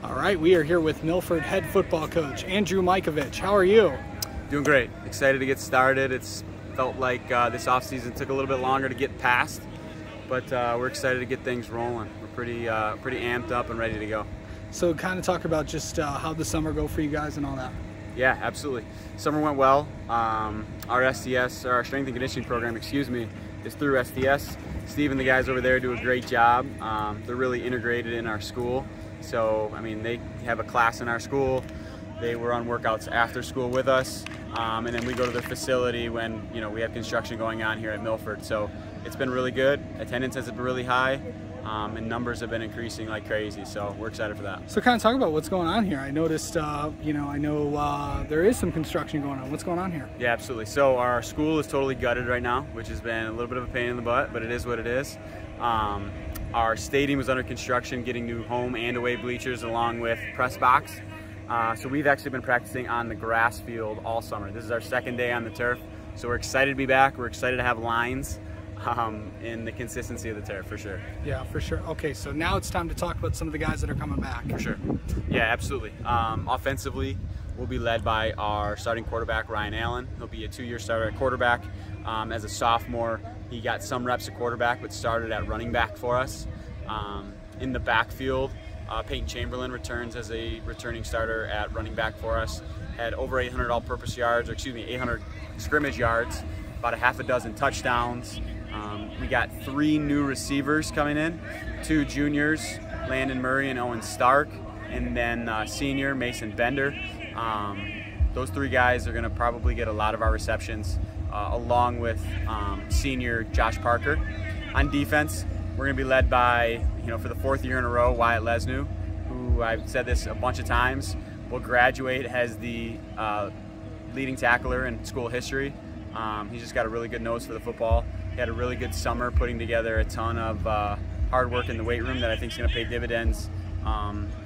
All right, we are here with Milford head football coach Andrew Micovich. How are you? Doing great. Excited to get started. It's felt like this offseason took a little bit longer to get past, but we're excited to get things rolling. We're pretty amped up and ready to go. So kind of talk about just how the summer go for you guys and all that. Yeah, absolutely. Summer went well. Our STS, or our strength and conditioning program, is through STS. Steve and the guys over there do a great job. They're really integrated in our school. So, I mean, they have a class in our school. They were on workouts after school with us. And then we go to their facility when, we have construction going on here at Milford. So it's been really good. Attendance has been really high. And numbers have been increasing like crazy, so we're excited for that. So kind of talk about what's going on here. I noticed, I know there is some construction going on. What's going on here? Yeah, absolutely. So our school is totally gutted right now, which has been a little bit of a pain in the butt, but it is what it is. Our stadium is under construction, getting new home and away bleachers along with press box. So we've actually been practicing on the grass field all summer. This is our second day on the turf, so we're excited to be back. We're excited to have lines. In the consistency of the turf, for sure. Yeah, for sure. Okay, so now it's time to talk about some of the guys that are coming back. For sure. Yeah, absolutely. Offensively, we'll be led by our starting quarterback, Ryan Allen. He'll be a 2-year starter at quarterback. As a sophomore, he got some reps at quarterback, but started at running back for us. In the backfield, Peyton Chamberlain returns as a returning starter at running back for us. Had over 800 all-purpose yards, 800 scrimmage yards, about a half a dozen touchdowns. We got 3 new receivers coming in, 2 juniors, Landon Murray and Owen Stark, and then senior Mason Bender. Those 3 guys are going to probably get a lot of our receptions, along with senior Josh Parker. On defense, we're going to be led by, for the 4th year in a row, Wyatt Lesnew, who I've said this a bunch of times, will graduate as the leading tackler in school history. He's just got a really good nose for the football. He had a really good summer putting together a ton of hard work in the weight room that I think is going to pay dividends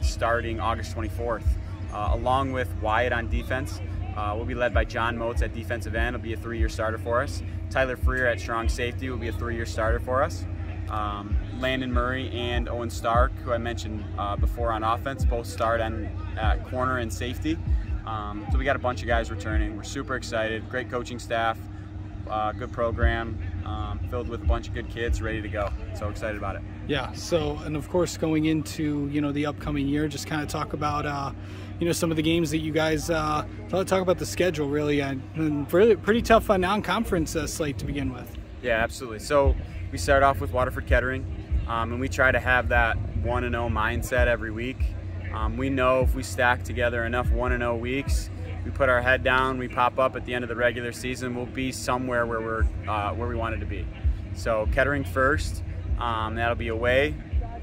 starting August 24th. Along with Wyatt on defense, we'll be led by John Motes at defensive end. He'll be a 3-year starter for us. Tyler Freer at strong safety will be a 3-year starter for us. Landon Murray and Owen Stark, who I mentioned before on offense, both start on corner and safety. So we got a bunch of guys returning. We're super excited. Great coaching staff, good program, filled with a bunch of good kids ready to go. So excited about it. Yeah. So, and of course, going into the upcoming year, just kind of talk about some of the games that you guys talk about the schedule really, and really pretty tough non-conference slate to begin with. Yeah, absolutely. So we start off with Waterford Kettering, and we try to have that 1-0 mindset every week. We know if we stack together enough 1-0 weeks, we put our head down, we pop up at the end of the regular season, we'll be somewhere where we wanted to be. So Kettering first, that'll be away.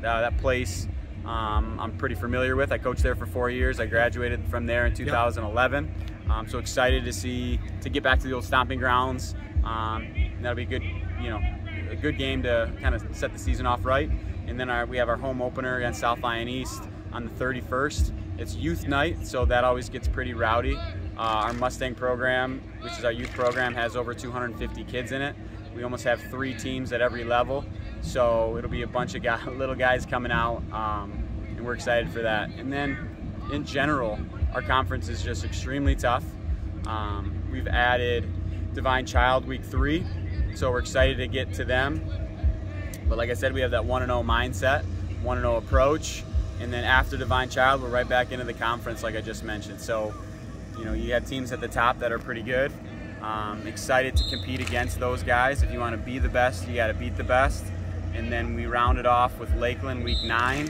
That place I'm pretty familiar with. I coached there for 4 years. I graduated from there in 2011. So excited to get back to the old stomping grounds. That'll be a good game to kind of set the season off right. And then we have our home opener against South Lyon East on the 31st. It's youth night, so that always gets pretty rowdy. Our Mustang program, which is our youth program, has over 250 kids in it. We almost have 3 teams at every level, so it'll be a bunch of little guys coming out, and we're excited for that. And then, in general, our conference is just extremely tough. We've added Divine Child week 3, so we're excited to get to them. But like I said, we have that 1-0 mindset, 1-0 approach. And then after Divine Child, we're right back into the conference like I just mentioned. So, you have teams at the top that are pretty good. Excited to compete against those guys. If you want to be the best, you got to beat the best. And then we round it off with Lakeland week 9,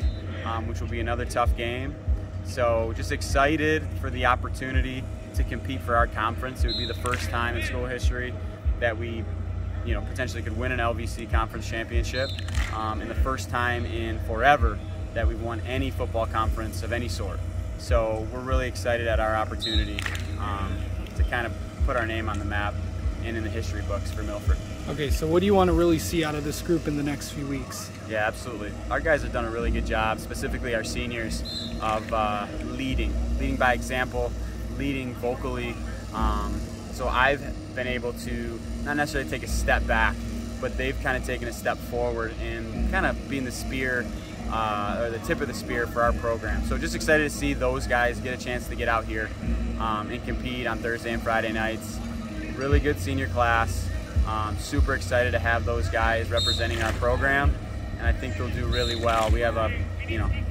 which will be another tough game. So just excited for the opportunity to compete for our conference. It would be the first time in school history that we potentially could win an LVC conference championship, and the first time in forever that we've won any football conference of any sort. So we're really excited at our opportunity to kind of put our name on the map and in the history books for Milford. Okay, so what do you want to really see out of this group in the next few weeks? Yeah, absolutely. Our guys have done a really good job, specifically our seniors, of leading by example, leading vocally. So I've been able to not necessarily take a step back, but they've kind of taken a step forward and kind of being the spear or the tip of the spear for our program. So just excited to see those guys get a chance to get out here and compete on Thursday and Friday nights. Really good senior class. Super excited to have those guys representing our program, and I think they'll do really well. We have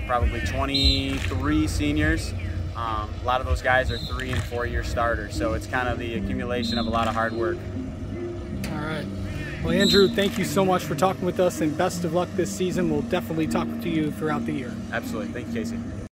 probably 23 seniors. A lot of those guys are 3- and 4-year starters, so it's kind of the accumulation of a lot of hard work. All right. Well, Andrew, thank you so much for talking with us, and best of luck this season. We'll definitely talk to you throughout the year. Absolutely. Thank you, Casey.